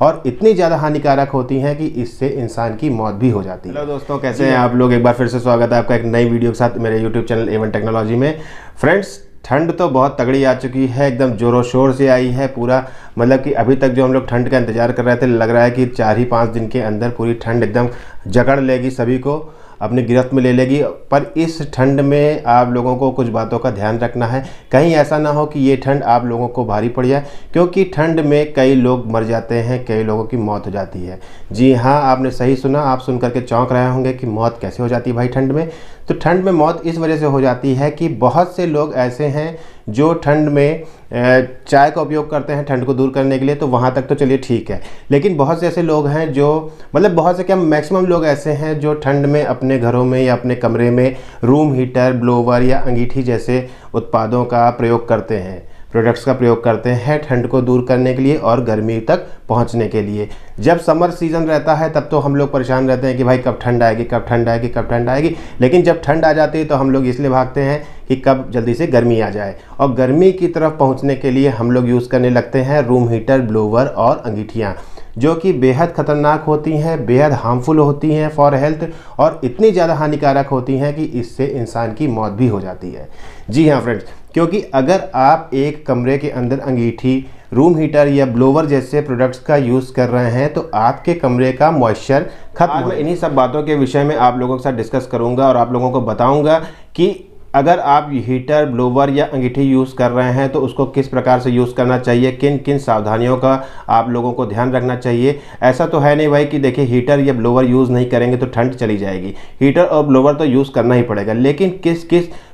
और इतनी ज़्यादा हानिकारक होती हैं कि इससे इंसान की मौत भी हो जाती है। हेलो दोस्तों, कैसे हैं आप लोग? एक बार फिर से स्वागत है आपका एक नई वीडियो के साथ मेरे यूट्यूब चैनल A1 टेक्नोलॉजी में। फ्रेंड्स, ठंड तो बहुत तगड़ी आ चुकी है, एकदम जोरों शोर से आई है पूरा। मतलब कि अभी तक जो हम लोग ठंड का इंतज़ार कर रहे थे, लग रहा है कि 4 ही 5 दिन के अंदर पूरी ठंड एकदम जकड़ लेगी, सभी को अपनी गिरफ्त में ले लेगी। पर इस ठंड में आप लोगों को कुछ बातों का ध्यान रखना है, कहीं ऐसा ना हो कि ये ठंड आप लोगों को भारी पड़ जाए, क्योंकि ठंड में कई लोग मर जाते हैं, कई लोगों की मौत हो जाती है। जी हाँ, आपने सही सुना। आप सुन करके चौंक रहे होंगे कि मौत कैसे हो जाती है भाई ठंड में। तो ठंड में मौत इस वजह से हो जाती है कि बहुत से लोग ऐसे हैं जो ठंड में चाय का उपयोग करते हैं ठंड को दूर करने के लिए, तो वहाँ तक तो चलिए ठीक है। लेकिन बहुत से ऐसे लोग हैं जो बहुत से क्या मैक्सिमम लोग ऐसे हैं जो ठंड में अपने घरों में या अपने कमरे में रूम हीटर, ब्लोवर या अंगीठी जैसे उत्पादों का प्रयोग करते हैं, प्रोडक्ट्स का प्रयोग करते हैं ठंड को दूर करने के लिए और गर्मी तक पहुंचने के लिए। जब समर सीज़न रहता है तब तो हम लोग परेशान रहते हैं कि भाई कब ठंड आएगी, कब ठंड आएगी, कब ठंड आएगी। लेकिन जब ठंड आ जाती है तो हम लोग इसलिए भागते हैं कि कब जल्दी से गर्मी आ जाए, और गर्मी की तरफ पहुंचने के लिए हम लोग यूज़ करने लगते हैं रूम हीटर, ब्लोवर और अंगीठियाँ, जो कि बेहद ख़तरनाक होती हैं, बेहद हार्मफुल होती हैं फॉर हेल्थ, और इतनी ज़्यादा हानिकारक होती हैं कि इससे इंसान की मौत भी हो जाती है। जी हाँ फ्रेंड्स, क्योंकि अगर आप एक कमरे के अंदर अंगीठी, रूम हीटर या ब्लोवर जैसे प्रोडक्ट्स का यूज़ कर रहे हैं तो आपके कमरे का मॉइस्चर खत्म हो। मैं इन्हीं सब बातों के विषय में आप लोगों के साथ डिस्कस करूंगा और आप लोगों को बताऊंगा कि अगर आप हीटर, ब्लोवर या अंगीठी यूज़ कर रहे हैं तो उसको किस प्रकार से यूज़ करना चाहिए, किन किन सावधानियों का आप लोगों को ध्यान रखना चाहिए। ऐसा तो है नहीं भाई कि देखिए हीटर या ब्लोवर यूज़ नहीं करेंगे तो ठंड चली जाएगी। हीटर और ब्लोवर तो यूज़ करना ही पड़ेगा, लेकिन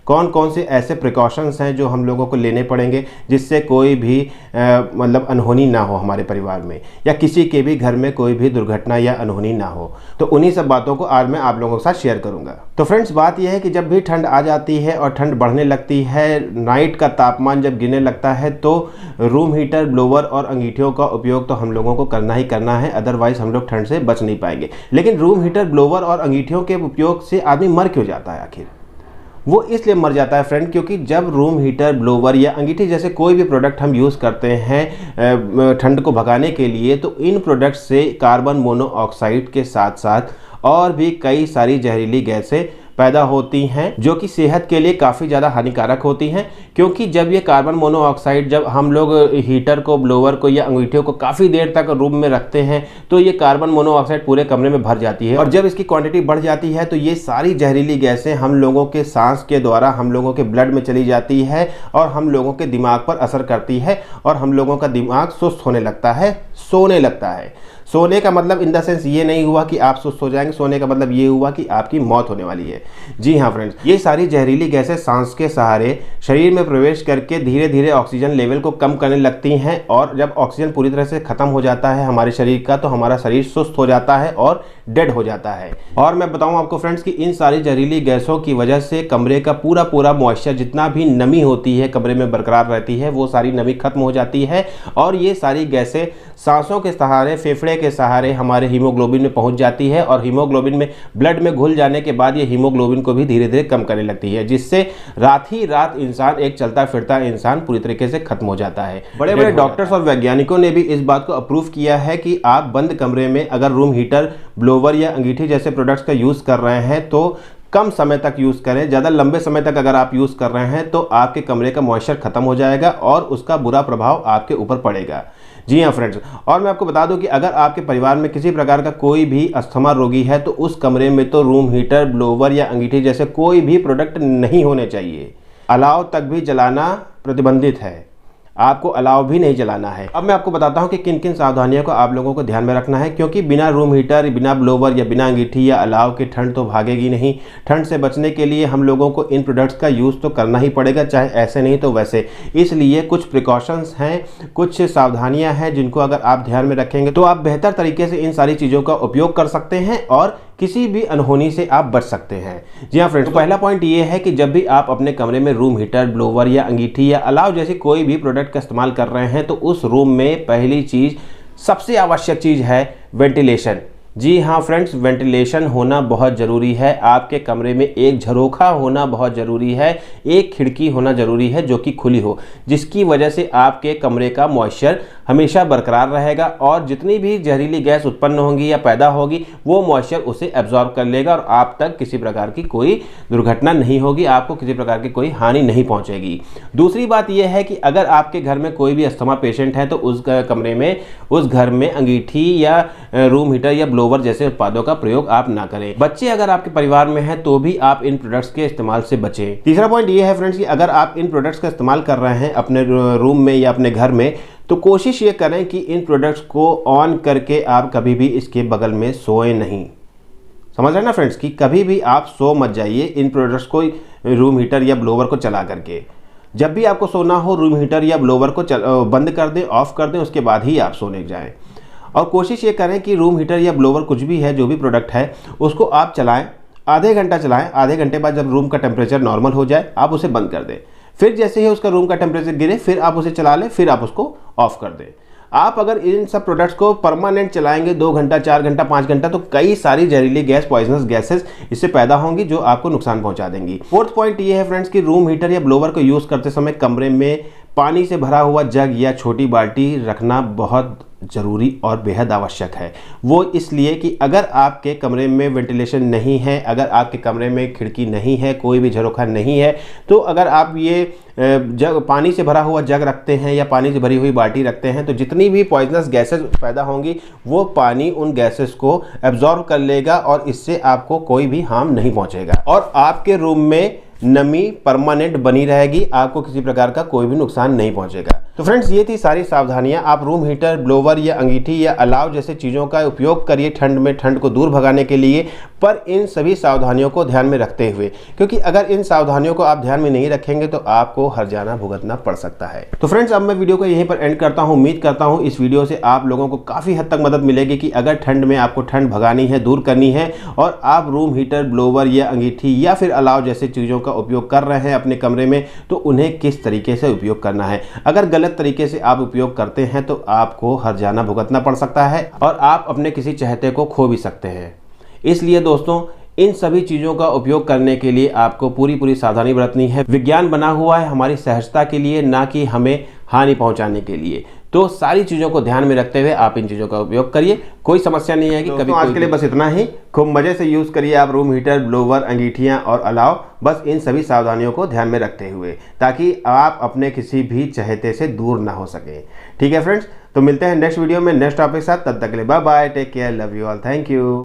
कौन कौन से ऐसे प्रिकॉशंस हैं जो हम लोगों को लेने पड़ेंगे जिससे कोई भी अनहोनी ना हो हमारे परिवार में, या किसी के भी घर में कोई भी दुर्घटना या अनहोनी ना हो। तो उन्हीं सब बातों को आज मैं आप लोगों के साथ शेयर करूंगा। तो फ्रेंड्स, बात यह है कि जब भी ठंड आ जाती है और ठंड बढ़ने लगती है, नाइट का तापमान जब गिरने लगता है, तो रूम हीटर, ब्लोवर और अंगीठियों का उपयोग तो हम लोगों को करना ही करना है, अदरवाइज हम लोग ठंड से बच नहीं पाएंगे। लेकिन रूम हीटर, ब्लोवर और अंगीठियों के उपयोग से आदमी मर क्यों जाता है आखिर? वो इसलिए मर जाता है फ्रेंड, क्योंकि जब रूम हीटर, ब्लोवर या अंगीठी जैसे कोई भी प्रोडक्ट हम यूज़ करते हैं ठंड को भगाने के लिए, तो इन प्रोडक्ट से कार्बन मोनोऑक्साइड के साथ साथ और भी कई सारी जहरीली गैसें पैदा होती हैं, जो कि सेहत के लिए काफ़ी ज़्यादा हानिकारक होती हैं। क्योंकि जब ये कार्बन मोनोऑक्साइड, जब हम लोग हीटर को, ब्लोवर को या अंगीठियों को काफ़ी देर तक रूम में रखते हैं तो ये कार्बन मोनोऑक्साइड पूरे कमरे में भर जाती है, और जब इसकी क्वांटिटी बढ़ जाती है तो ये सारी जहरीली गैसें हम लोगों के सांस के द्वारा हम लोगों के ब्लड में चली जाती है और हम लोगों के दिमाग पर असर करती है, और हम लोगों का दिमाग सुस्त होने लगता है, सोने लगता है। सोने का मतलब इन द सेंस ये नहीं हुआ कि आप सुस्त हो जाएंगे, सोने का मतलब ये हुआ कि आपकी मौत होने वाली है। जी हाँ फ्रेंड्स, ये सारी जहरीली गैसें सांस के सहारे शरीर में प्रवेश करके धीरे धीरे ऑक्सीजन लेवल को कम करने लगती हैं, और जब ऑक्सीजन पूरी तरह से खत्म हो जाता है हमारे शरीर का, तो हमारा शरीर सुस्त हो जाता है और डेड हो जाता है। और मैं बताऊं आपको फ्रेंड्स कि इन सारी जहरीली गैसों की वजह से कमरे का पूरा मॉइस्चर, जितना भी नमी होती है कमरे में बरकरार रहती है, वो सारी नमी खत्म हो जाती है, और ये सारी गैसें सांसों के सहारे, फेफड़े के सहारे हमारे हीमोग्लोबिन में पहुंच जाती है, और हीमोग्लोबिन में, ब्लड में घुल जाने के बाद ये हीमोग्लोबिन को भी धीरे धीरे कम करने लगती है, जिससे रात ही रात इंसान, एक चलता फिरता इंसान पूरी तरीके से खत्म हो जाता है। बड़े बड़े डॉक्टर्स और वैज्ञानिकों ने भी इस बात को अप्रूव किया है कि आप बंद कमरे में अगर रूम हीटर, ब्लोवर या अंगीठी जैसे प्रोडक्ट्स का यूज़ कर रहे हैं तो कम समय तक यूज़ करें। ज़्यादा लंबे समय तक अगर आप यूज़ कर रहे हैं तो आपके कमरे का मॉइस्चर खत्म हो जाएगा और उसका बुरा प्रभाव आपके ऊपर पड़ेगा। जी हाँ फ्रेंड्स, और मैं आपको बता दूं कि अगर आपके परिवार में किसी प्रकार का कोई भी अस्थमा रोगी है तो उस कमरे में तो रूम हीटर, ब्लोवर या अंगीठी जैसे कोई भी प्रोडक्ट नहीं होने चाहिए। अलाव तक भी जलाना प्रतिबंधित है, आपको अलाव भी नहीं जलाना है। अब मैं आपको बताता हूं कि किन किन सावधानियों को आप लोगों को ध्यान में रखना है, क्योंकि बिना रूम हीटर, बिना ब्लोवर या बिना अंगीठी या अलाव के ठंड तो भागेगी नहीं। ठंड से बचने के लिए हम लोगों को इन प्रोडक्ट्स का यूज़ तो करना ही पड़ेगा, चाहे ऐसे नहीं तो वैसे। इसलिए कुछ प्रिकॉशंस हैं, कुछ सावधानियां हैं जिनको अगर आप ध्यान में रखेंगे तो आप बेहतर तरीके से इन सारी चीज़ों का उपयोग कर सकते हैं और किसी भी अनहोनी से आप बच सकते हैं। जी हाँ फ्रेंड्स, तो पहला पॉइंट ये है कि जब भी आप अपने कमरे में रूम हीटर, ब्लोवर या अंगीठी या अलाव जैसी कोई भी प्रोडक्ट का इस्तेमाल कर रहे हैं तो उस रूम में पहली चीज़, सबसे आवश्यक चीज़ है वेंटिलेशन, जी हाँ फ्रेंड्स, वेंटिलेशन होना बहुत ज़रूरी है। आपके कमरे में एक झरोखा होना बहुत ज़रूरी है, एक खिड़की होना ज़रूरी है जो कि खुली हो, जिसकी वजह से आपके कमरे का मॉइस्चर हमेशा बरकरार रहेगा और जितनी भी जहरीली गैस उत्पन्न होंगी या पैदा होगी वो मॉइस्चर उसे एब्जॉर्ब कर लेगा और आप तक किसी प्रकार की कोई दुर्घटना नहीं होगी, आपको किसी प्रकार की कोई हानि नहीं पहुंचेगी। दूसरी बात यह है कि अगर आपके घर में कोई भी अस्थमा पेशेंट है तो उस कमरे में, उस घर में अंगीठी या रूम हीटर या ब्लोवर जैसे उत्पादों का प्रयोग आप ना करें। बच्चे अगर आपके परिवार में हैं तो भी आप इन प्रोडक्ट्स के इस्तेमाल से बचें। तीसरा पॉइंट ये है फ्रेंड्स कि अगर आप इन प्रोडक्ट्स का इस्तेमाल कर रहे हैं अपने रूम में या अपने घर में तो कोशिश ये करें कि इन प्रोडक्ट्स को ऑन करके आप कभी भी इसके बगल में सोएं नहीं। समझ रहे हैं ना फ्रेंड्स कि कभी भी आप सो मत जाइए इन प्रोडक्ट्स को रूम हीटर या ब्लोवर को चला करके। जब भी आपको सोना हो रूम हीटर या ब्लोवर को बंद कर दें, ऑफ कर दें, उसके बाद ही आप सोने जाएं। और कोशिश ये करें कि रूम हीटर या ब्लोवर कुछ भी है, जो भी प्रोडक्ट है, उसको आप चलाएं, आधे घंटा चलाएं। आधे घंटे बाद जब रूम का टेम्परेचर नॉर्मल हो जाए आप उसे बंद कर दें। फिर जैसे ही उसका रूम का टेम्परेचर गिरे फिर आप उसे चला लें, फिर आप उसको ऑफ कर दें। आप अगर इन सब प्रोडक्ट्स को परमानेंट चलाएंगे 2 घंटा, 4 घंटा, 5 घंटा तो कई सारी जहरीली गैस, पॉइजनस गैसेस इससे पैदा होंगी जो आपको नुकसान पहुंचा देंगी। फोर्थ पॉइंट ये है फ्रेंड्स कि रूम हीटर या ब्लोवर को यूज़ करते समय कमरे में पानी से भरा हुआ जग या छोटी बाल्टी रखना बहुत ज़रूरी और बेहद आवश्यक है। वो इसलिए कि अगर आपके कमरे में वेंटिलेशन नहीं है, अगर आपके कमरे में खिड़की नहीं है, कोई भी झरोखा नहीं है, तो अगर आप ये जग, पानी से भरा हुआ जग रखते हैं या पानी से भरी हुई बाल्टी रखते हैं तो जितनी भी पॉइजनस गैसेस पैदा होंगी वो पानी उन गैसेस को एब्जॉर्ब कर लेगा और इससे आपको कोई भी हार्म नहीं पहुंचेगा और आपके रूम में नमी परमानेंट बनी रहेगी, आपको किसी प्रकार का कोई भी नुकसान नहीं पहुंचेगा। तो फ्रेंड्स ये थी सारी सावधानियां। आप रूम हीटर, ब्लोवर या अंगीठी या अलाव जैसे चीज़ों का उपयोग करिए ठंड में, ठंड को दूर भगाने के लिए, पर इन सभी सावधानियों को ध्यान में रखते हुए, क्योंकि अगर इन सावधानियों को आप ध्यान में नहीं रखेंगे तो आपको हर्जाना भुगतना पड़ सकता है। तो फ्रेंड्स अब मैं वीडियो को यहीं पर एंड करता हूँ। उम्मीद करता हूँ इस वीडियो से आप लोगों को काफ़ी हद तक मदद मिलेगी कि अगर ठंड में आपको ठंड भगानी है, दूर करनी है और आप रूम हीटर, ब्लोवर या अंगीठी या फिर अलाव जैसे चीज़ों का उपयोग कर रहे हैं अपने कमरे में तो उन्हें किस तरीके से उपयोग करना है। अगर गलत तरीके से आप उपयोग करते हैं तो आपको हर्जाना भुगतना पड़ सकता है और आप अपने किसी चाहते को खो भी सकते हैं। इसलिए दोस्तों इन सभी चीज़ों का उपयोग करने के लिए आपको पूरी सावधानी बरतनी है। विज्ञान बना हुआ है हमारी सहजता के लिए, ना कि हमें हानि पहुंचाने के लिए। तो सारी चीज़ों को ध्यान में रखते हुए आप इन चीज़ों का उपयोग करिए, कोई समस्या नहीं है कि कभी। आज के लिए बस इतना ही। खूब मज़े से यूज़ करिए आप रूम हीटर, ब्लोवर, अंगीठियाँ और अलाव, बस इन सभी सावधानियों को ध्यान में रखते हुए, ताकि आप अपने किसी भी चहेते से दूर ना हो सकें। ठीक है फ्रेंड्स, तो मिलते हैं नेक्स्ट वीडियो में नेक्स्ट टॉपिक के साथ। तब तक के लिए bye bye, take care, love you all, thank you.